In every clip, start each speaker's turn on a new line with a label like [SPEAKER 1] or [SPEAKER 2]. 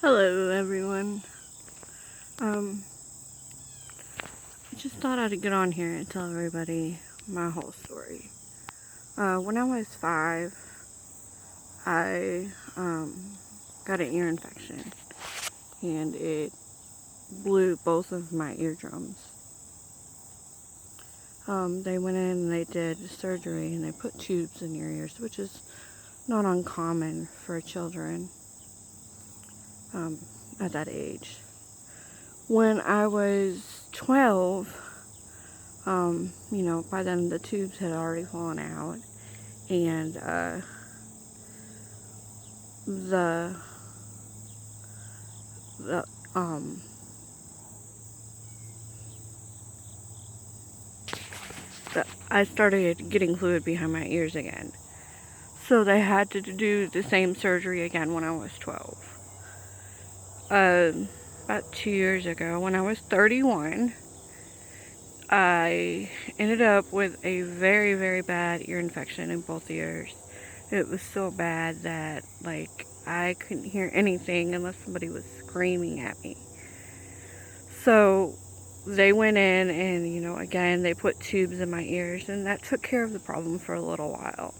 [SPEAKER 1] Hello, everyone. I just thought I'd get on here and tell everybody my whole story. When I was 5, I got an ear infection, and it blew both of my eardrums. They went in and they did surgery, and they put tubes in your ears, which is not uncommon for children at that age. When I was 12, by then the tubes had already fallen out, and the I started getting fluid behind my ears again. So they had to do the same surgery again when I was 12. About 2 years ago, when I was 31, I ended up with a very, very bad ear infection in both ears. It was so bad that, I couldn't hear anything unless somebody was screaming at me. So they went in and, again, they put tubes in my ears, and that took care of the problem for a little while.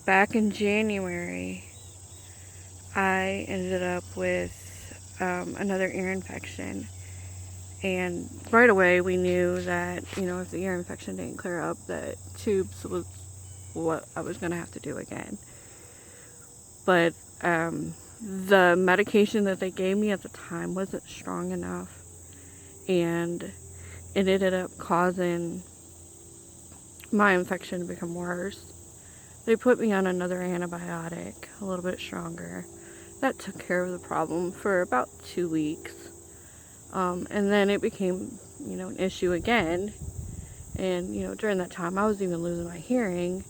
[SPEAKER 1] Back in January, I ended up with another ear infection. And right away, we knew that, if the ear infection didn't clear up, that tubes was what I was going to have to do again. But the medication that they gave me at the time wasn't strong enough, and it ended up causing my infection to become worse. They put me on another antibiotic, a little bit stronger. That took care of the problem for about 2 weeks. And then it became, an issue again. And, during that time, I was even losing my hearing.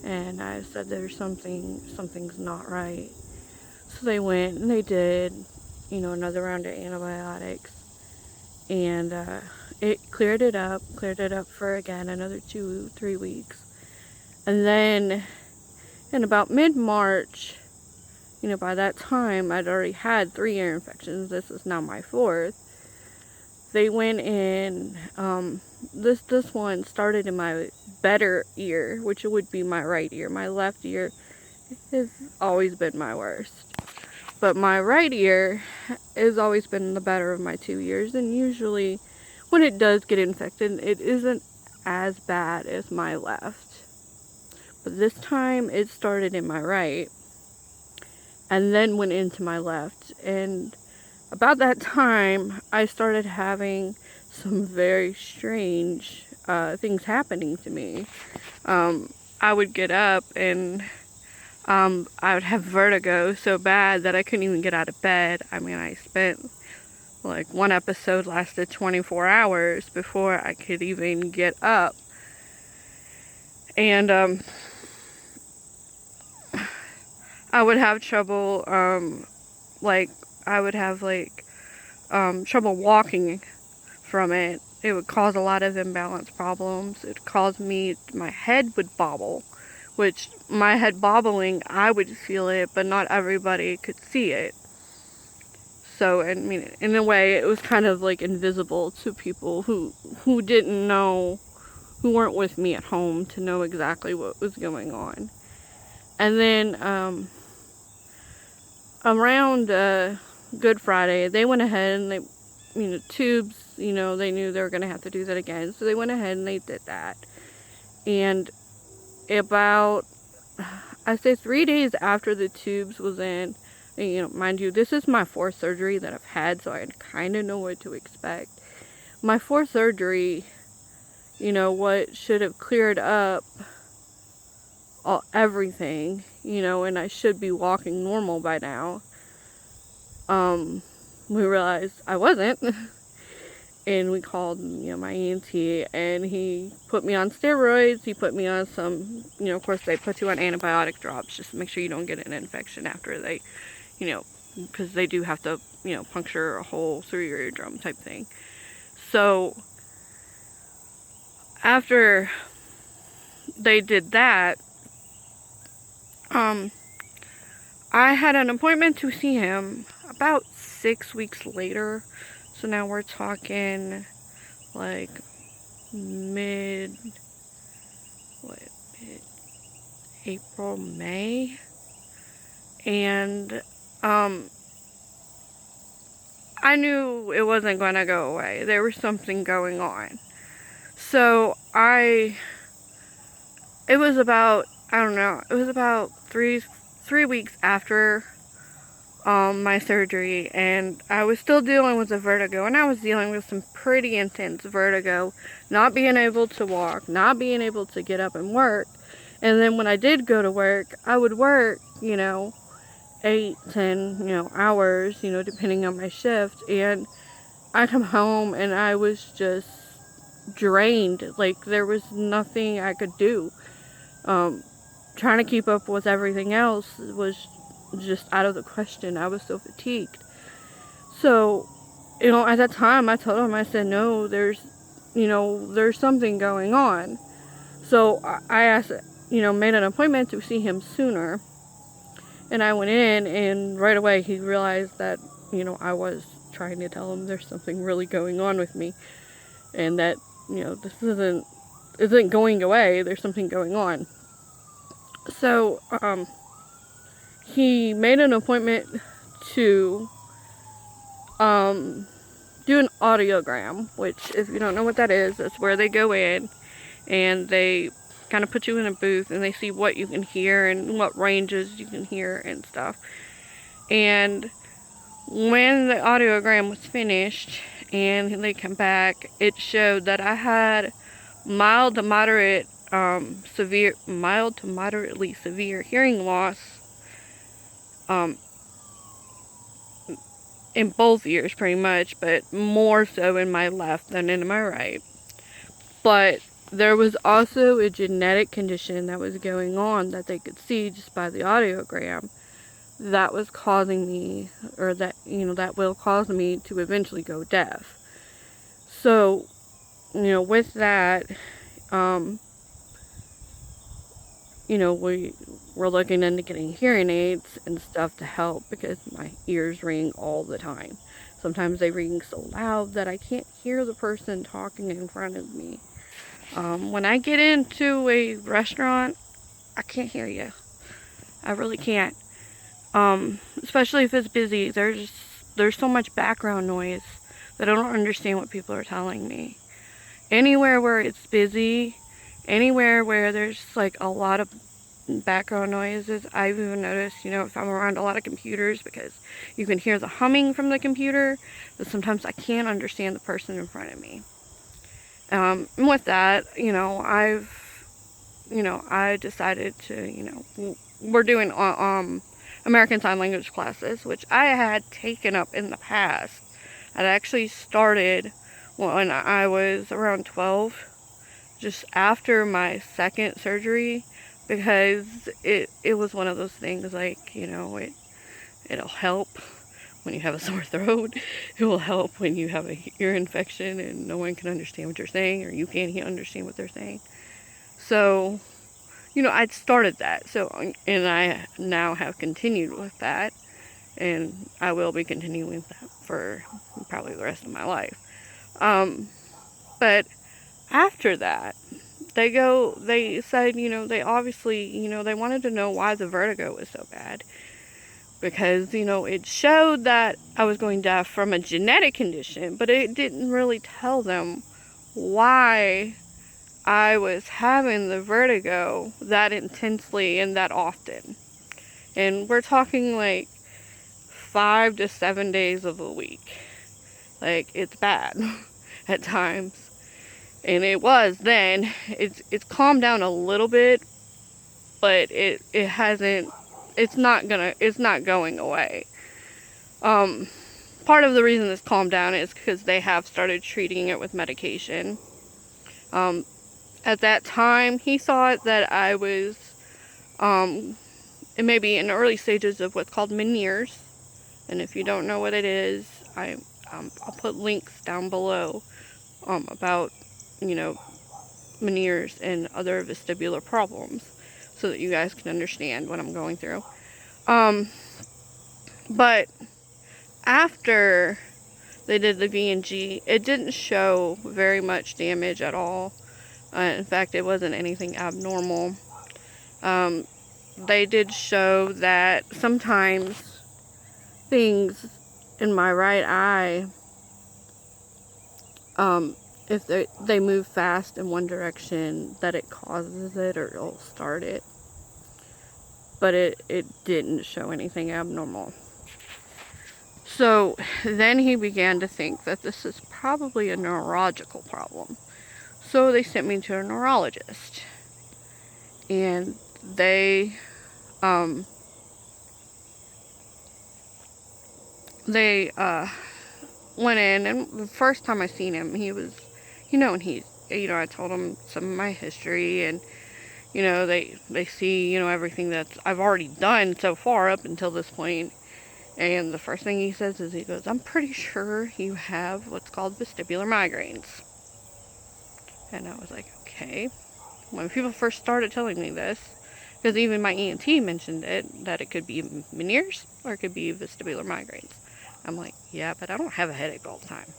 [SPEAKER 1] And I said, something's not right. So they went and they did, another round of antibiotics. And it cleared it up for, again, another 2-3 weeks. And then in about mid-March, by that time, I'd already had 3 ear infections. This is now my 4th. They went in, this one started in my better ear, which would be my right ear. My left ear has always been my worst. But my right ear has always been the better of my 2 ears, and usually when it does get infected, it isn't as bad as my left. But this time, it started in my right, and then went into my left, and about that time, I started having some very strange things happening to me. I would get up and I would have vertigo so bad that I couldn't even get out of bed. I mean, I spent, one episode lasted 24 hours before I could even get up. And I would have trouble, trouble walking from it. It would cause a lot of imbalance problems. It caused my head would bobble, which my head bobbling, I would feel it, but not everybody could see it. So, in a way, it was kind of invisible to people who didn't know, who weren't with me at home to know exactly what was going on. And then, around Good Friday, they went ahead and they, tubes, they knew they were going to have to do that again. So they went ahead and they did that. And about, I'd say 3 days after the tubes was in, and, mind you, this is my 4th surgery that I've had, so I kind of know what to expect. My 4th surgery, what should have cleared up everything, and I should be walking normal by now. We realized I wasn't, and we called, my ENT, and he put me on steroids. He put me on some, of course they put you on antibiotic drops just to make sure you don't get an infection after they, because they do have to, puncture a hole through your eardrum type thing. So after they did that, I had an appointment to see him about 6 weeks later. So now we're talking like mid, what, mid April, May. And I knew it wasn't going to go away. There was something going on. So it was about, I don't know, it was about three weeks after my surgery, and I was still dealing with the vertigo, and I was dealing with some pretty intense vertigo, not being able to walk, not being able to get up and work. And then when I did go to work, I would work, 8, 10, hours, depending on my shift, and I come home and I was just drained. Like, there was nothing I could do. Trying to keep up with everything else was just out of the question. I was so fatigued. So, at that time I told him, I said, no, there's something going on. So I asked, made an appointment to see him sooner. And I went in, and right away he realized that, I was trying to tell him there's something really going on with me. And that, this isn't going away. There's something going on. So, he made an appointment to do an audiogram, which, if you don't know what that is, that's where they go in and they kind of put you in a booth and they see what you can hear and what ranges you can hear and stuff. And when the audiogram was finished and they come back, it showed that I had mild to moderately severe hearing loss in both ears pretty much, but more so in my left than in my right. But there was also a genetic condition that was going on that they could see just by the audiogram that was causing me, or that will cause me to eventually go deaf. So, with that, we're looking into getting hearing aids and stuff to help, because my ears ring all the time. Sometimes they ring so loud that I can't hear the person talking in front of me. When I get into a restaurant, I can't hear you. I really can't. Especially if it's busy. There's so much background noise that I don't understand what people are telling me. Anywhere where it's busy, anywhere where there's like a lot of background noises, I've even noticed, if I'm around a lot of computers, because you can hear the humming from the computer, but sometimes I can't understand the person in front of me. And with that, I decided to, we're doing American Sign Language classes, which I had taken up in the past. I'd actually started when I was around 12, just after my second surgery, because it was one of those things, like, it'll help when you have a sore throat. It will help when you have a ear infection and no one can understand what you're saying, or you can't understand what they're saying. So, I'd started that. So, and I now have continued with that, and I will be continuing with that for probably the rest of my life. But after that, they said, they obviously, they wanted to know why the vertigo was so bad. Because, it showed that I was going deaf from a genetic condition, but it didn't really tell them why I was having the vertigo that intensely and that often. And we're talking like 5 to 7 days of a week. Like, it's bad at times. And it was then. It's calmed down a little bit, but it hasn't, it's not going away. Part of the reason it's calmed down is because they have started treating it with medication. At that time, he thought that I was, it may be in the early stages of what's called Meniere's. And if you don't know what it is, I'll put links down below about, Meniere's and other vestibular problems, so that you guys can understand what I'm going through. But after they did the VNG, it didn't show very much damage at all. In fact, it wasn't anything abnormal. They did show that sometimes things in my right eye, if they move fast in one direction, that it causes it or it'll start it. But it didn't show anything abnormal. So then he began to think that this is probably a neurological problem. So they sent me to a neurologist. And they went in, and the first time I seen him, he was, and I told him some of my history, and, they see, everything that I've already done so far up until this point. And the first thing he says is, he goes, "I'm pretty sure you have what's called vestibular migraines." And I was like, okay. When people first started telling me this, because even my ENT mentioned it, that it could be Meniere's or it could be vestibular migraines. I'm like, yeah, but I don't have a headache all the time.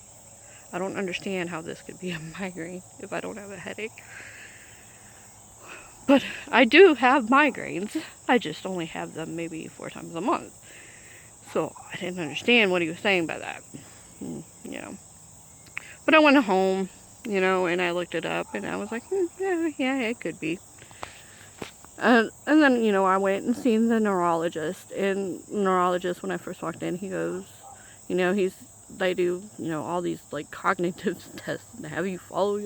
[SPEAKER 1] I don't understand how this could be a migraine if I don't have a headache. But I do have migraines. I just only have them maybe 4 times a month. So I didn't understand what he was saying by that. But I went home, and I looked it up, and I was like, yeah, it could be. And then, I went and seen the neurologist. And the neurologist, when I first walked in, he goes, they do, all these, like, cognitive tests and have you follow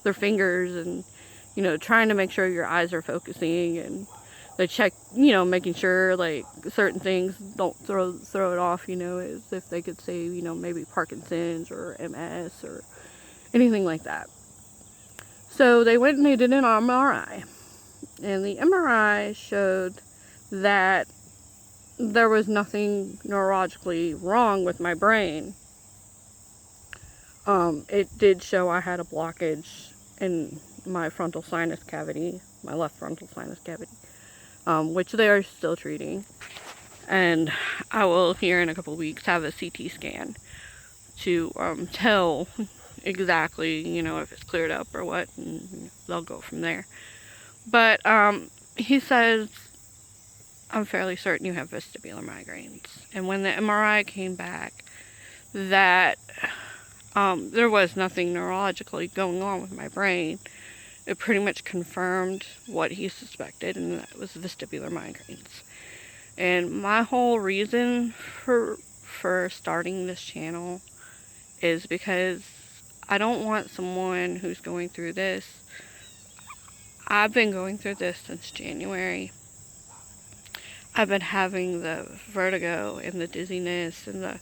[SPEAKER 1] their fingers and, trying to make sure your eyes are focusing, and they check, making sure, like, certain things don't throw it off, as if they could say, maybe Parkinson's or MS or anything like that. So they went and they did an MRI. And the MRI showed that there was nothing neurologically wrong with my brain. It did show I had a blockage in my frontal sinus cavity, my left frontal sinus cavity, which they are still treating. And I will, here in a couple weeks, have a CT scan to tell exactly, if it's cleared up or what, and they'll go from there. But he says, "I'm fairly certain you have vestibular migraines." And when the MRI came back, that there was nothing neurologically going on with my brain, it pretty much confirmed what he suspected, and that was vestibular migraines. And my whole reason for starting this channel is because I don't want someone who's going through this. I've been going through this since January. I've been having the vertigo and the dizziness and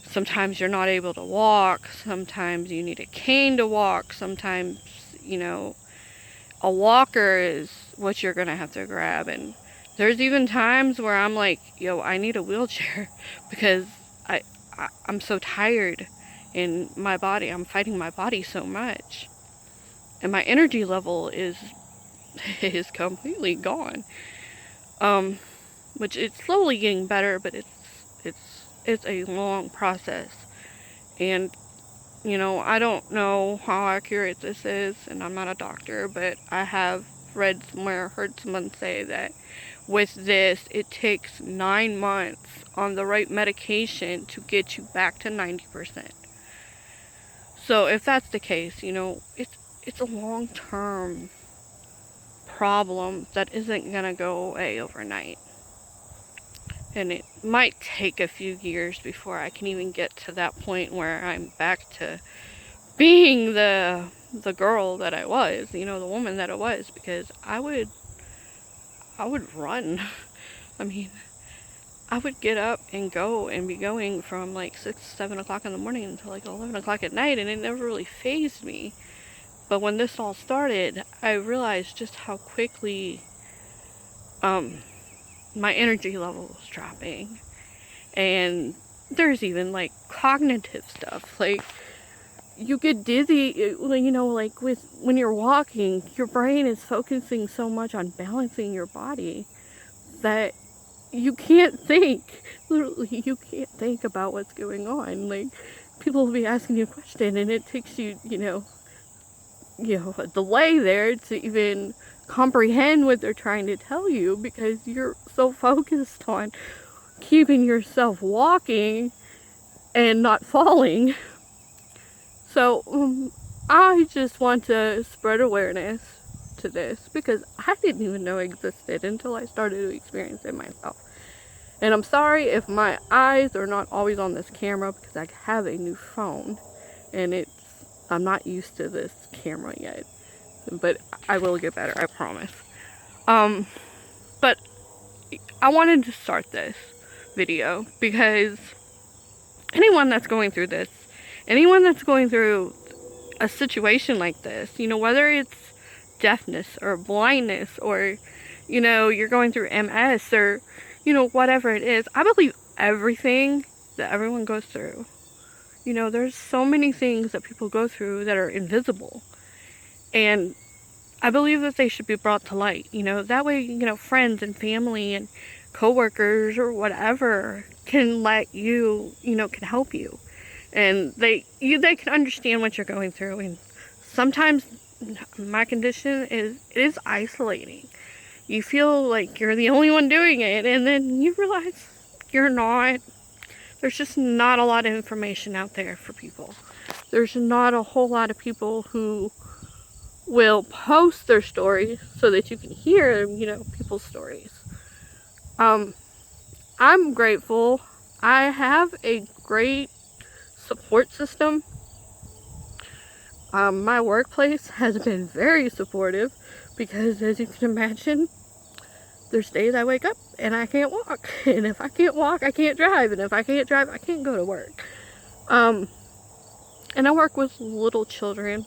[SPEAKER 1] sometimes you're not able to walk, sometimes you need a cane to walk, sometimes, a walker is what you're going to have to grab. And there's even times where I'm like, I need a wheelchair because I'm so tired in my body. I'm fighting my body so much. And my energy level is completely gone. Which it's slowly getting better, but it's a long process. And, I don't know how accurate this is, and I'm not a doctor, but I have read somewhere, heard someone say that with this, it takes 9 months on the right medication to get you back to 90%. So if that's the case, it's a long-term problem that isn't going to go away overnight. And it might take a few years before I can even get to that point where I'm back to being the girl that I was, the woman that I was, because I would run. I mean, I would get up and go and be going from like 6, 7 o'clock in the morning until like 11 o'clock at night, and it never really fazed me. But when this all started, I realized just how quickly my energy level was dropping. And there's even like cognitive stuff, like you get dizzy, like when you're walking, your brain is focusing so much on balancing your body that you can't think. Literally, you can't think about what's going on. Like, people will be asking you a question, and it takes you, a delay there to even comprehend what they're trying to tell you, because you're so focused on keeping yourself walking and not falling. So, I just want to spread awareness to this, because I didn't even know it existed until I started to experience it myself. And I'm sorry if my eyes are not always on this camera, because I have a new phone and I'm not used to this camera yet, but I will get better, I promise. But I wanted to start this video because anyone that's going through this, anyone that's going through a situation like this, whether it's deafness or blindness, or, you're going through MS, or, whatever it is, I believe everything that everyone goes through, there's so many things that people go through that are invisible. And I believe that they should be brought to light, that way, friends and family and coworkers or whatever can let you, can help you. And they can understand what you're going through. And sometimes my condition is isolating. You feel like you're the only one doing it, and then you realize you're not. There's just not a lot of information out there for people. There's not a whole lot of people who will post their stories so that you can hear, people's stories. I'm grateful. I have a great support system. My workplace has been very supportive, because as you can imagine, there's days I wake up and I can't walk. And if I can't walk, I can't drive. And if I can't drive, I can't go to work. And I work with little children.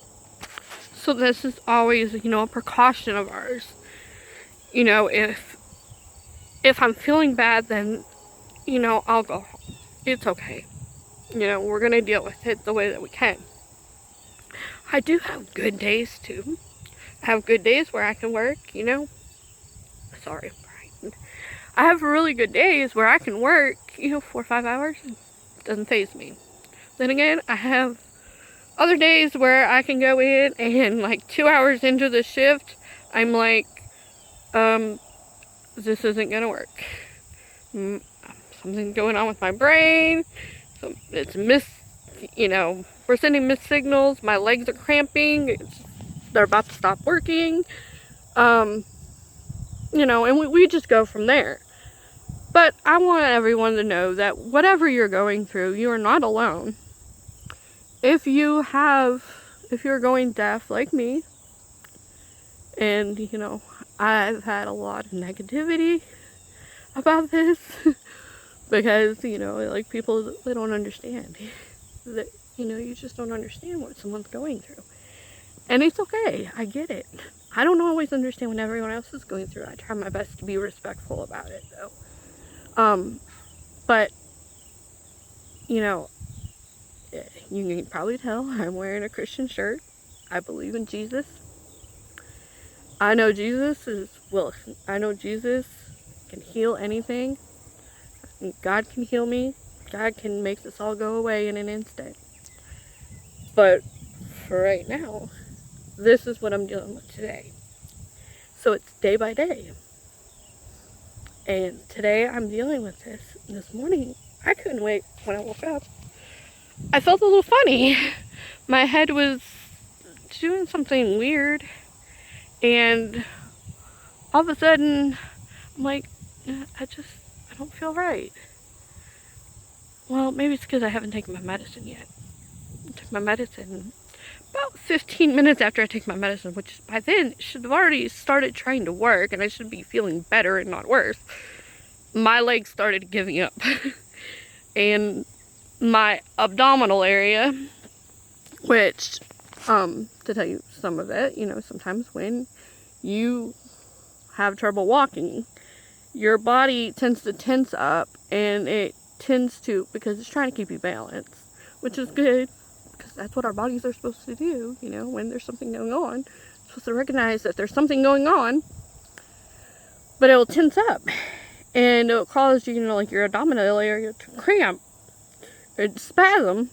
[SPEAKER 1] So this is always, a precaution of ours. If I'm feeling bad, then, I'll go home. It's okay. We're going to deal with it the way that we can. I do have good days, too. I have good days where I can work, Sorry, Brian. I have really good days where I can work, 4 or 5 hours. It doesn't faze me. Then again, I have other days where I can go in and, like, 2 hours into the shift, I'm like, this isn't gonna work. Something's going on with my brain. So it's we're sending missed signals. My legs are cramping. They're about to stop working. And we just go from there. But I want everyone to know that whatever you're going through, you are not alone. If you're going deaf like me, and, I've had a lot of negativity about this, because, people, they don't understand. That, you just don't understand what someone's going through. And it's okay. I get it. I don't always understand what everyone else is going through. I try my best to be respectful about it, though. But, you can probably tell I'm wearing a Christian shirt. I believe in Jesus. I know Jesus can heal anything. God can heal me. God can make this all go away in an instant. But for right now, this is what I'm dealing with today. So it's day by day. And today I'm dealing with this. This morning, I couldn't wait when I woke up. I felt a little funny. My head was doing something weird. And all of a sudden, I'm like, I don't feel right. Well, maybe it's because I haven't taken my medicine yet. I took my medicine about 15 minutes after I take my medicine, which by then should have already started trying to work, and I should be feeling better and not worse. My legs started giving up. And my abdominal area, which, to tell you some of it, sometimes when you have trouble walking, your body tends to tense up, and it tends to, because it's trying to keep you balanced, which is good, because that's what our bodies are supposed to do, when there's something going on. It's supposed to recognize that there's something going on, but it will tense up. and it'll cause you, like your abdominal area to cramp and spasm.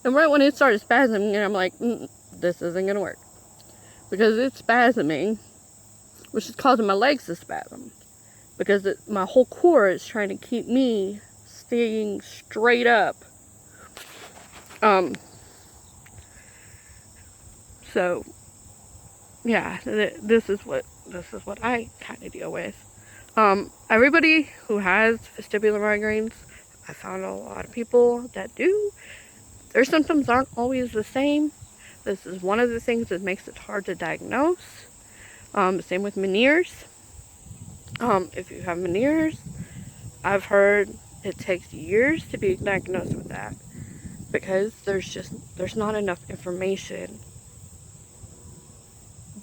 [SPEAKER 1] And right when it started spasming, I'm like, this isn't gonna work, because it's spasming, which is causing my legs to spasm, because my whole core is trying to keep me staying straight up. So yeah, this is what I kind of deal with. Everybody who has vestibular migraines, I found a lot of people that do, their symptoms aren't always the same. This is one of the things that makes it hard to diagnose. Same with Meniere's. If you have Meniere's, I've heard it takes years to be diagnosed with that, because there's not enough information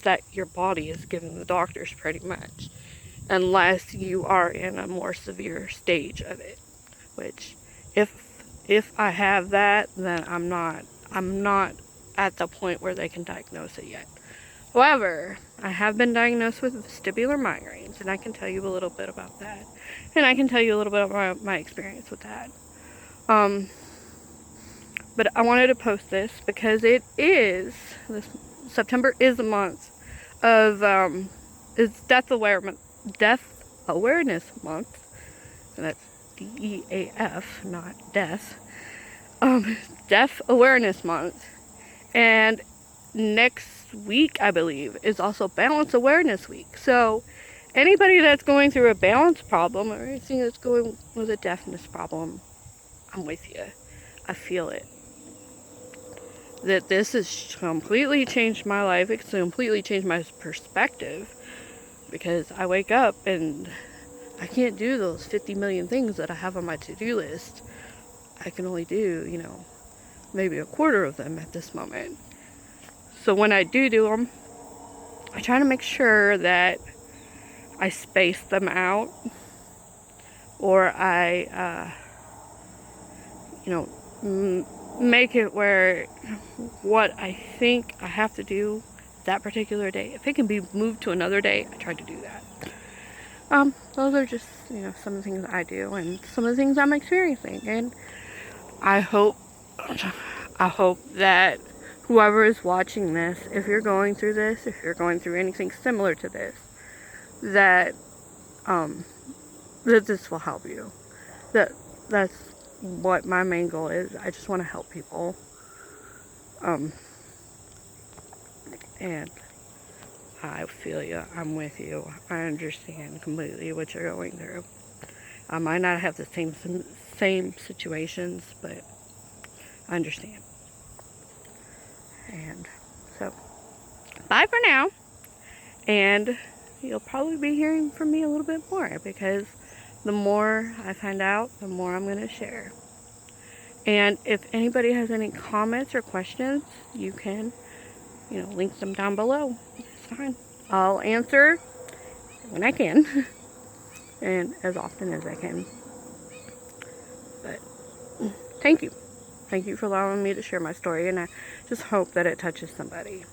[SPEAKER 1] that your body is giving the doctors, pretty much, unless you are in a more severe stage of it, which if I have that, then I'm not at the point where they can diagnose it yet. However, I have been diagnosed with vestibular migraines, and I can tell you a little bit about that, and I can tell you a little bit about my experience with that. But I wanted to post this because September is a month of it's Deaf Awareness Month, and that's DEAF, not death. Deaf Awareness Month, and next week, I believe, is also Balance Awareness Week. So anybody that's going through a balance problem, or anything that's going with a deafness problem, I'm with you. I feel it. That this has completely changed my life. It's completely changed my perspective, because I wake up and I can't do those 50 million things that I have on my to-do list. I can only do, maybe a quarter of them at this moment. So when I do them, I try to make sure that I space them out, or I, make it where what I think I have to do that particular day, if it can be moved to another day, I try to do that. Those are just, some of the things I do, and some of the things I'm experiencing, and I hope that whoever is watching this, if you're going through this, if you're going through anything similar to this, that this will help you. That's what my main goal is. I just want to help people. And I feel you. I'm with you. I understand completely what you're going through. I might not have the same situations, but I understand. And so, bye for now. And you'll probably be hearing from me a little bit more, because the more I find out, the more I'm going to share. And if anybody has any comments or questions, you can, link them down below. It's fine. I'll answer when I can, and as often as I can. But thank you. Thank you for allowing me to share my story, and I just hope that it touches somebody.